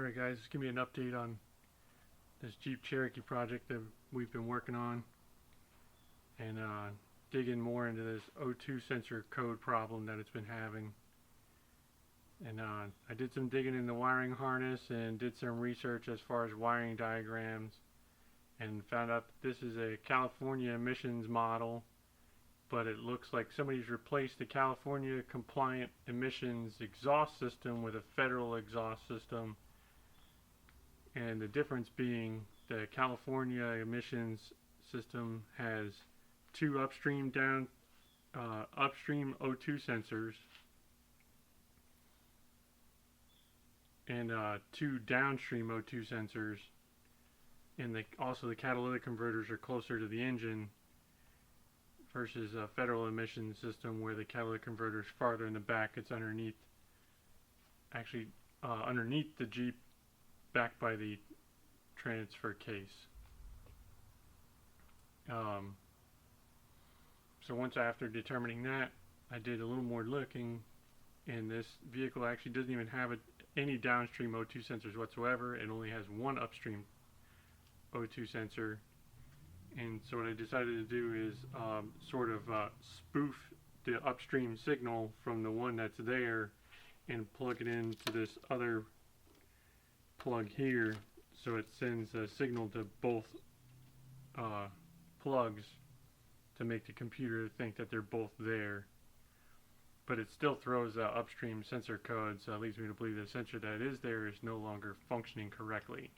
Alright guys, just give me an update on this Jeep Cherokee project that we've been working on and digging more into this O2 sensor code problem that it's been having. And I did some digging in the wiring harness and did some research as far as wiring diagrams and found out that this is a California emissions model, but it looks like somebody's replaced the California compliant emissions exhaust system with a federal exhaust system. And the difference being the California emissions system has two upstream O2 sensors and two downstream O2 sensors, and also the catalytic converters are closer to the engine versus a federal emissions system where the catalytic converter is farther in the back. It's underneath, actually underneath the Jeep, back by the transfer case. So once after determining that, I did a little more looking, and this vehicle actually doesn't even have any downstream O2 sensors whatsoever. It only has one upstream O2 sensor. And so what I decided to do is sort of spoof the upstream signal from the one that's there and plug it into this other plug here, so it sends a signal to both plugs to make the computer think that they're both there. But it still throws upstream sensor code, so it leads me to believe the sensor that is there is no longer functioning correctly.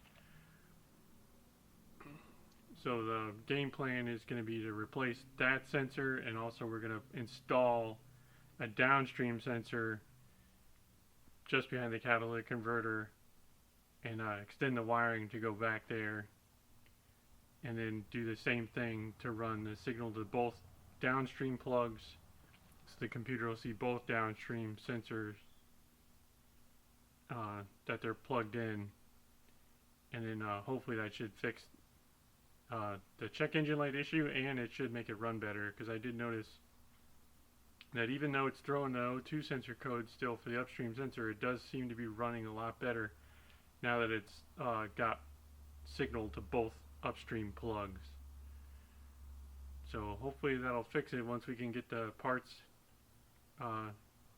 So the game plan is going to be to replace that sensor, and also we're going to install a downstream sensor just behind the catalytic converter and extend the wiring to go back there, and then do the same thing to run the signal to both downstream plugs, so the computer will see both downstream sensors that they're plugged in, and then hopefully that should fix the check engine light issue, and it should make it run better, because I did notice that even though it's throwing the O2 sensor code still for the upstream sensor, it does seem to be running a lot better now that it's got signal to both upstream plugs. So hopefully that'll fix it once we can get the parts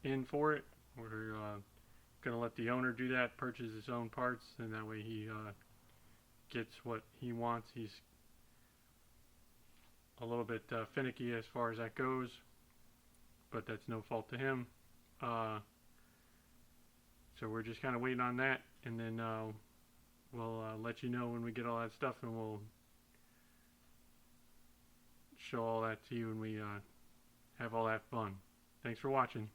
in for it. We're going to let the owner do that, purchase his own parts, and that way he gets what he wants. He's a little bit finicky as far as that goes, but that's no fault to him. So we're just kind of waiting on that, and then we'll let you know when we get all that stuff, and we'll show all that to you when we have all that fun. Thanks for watching.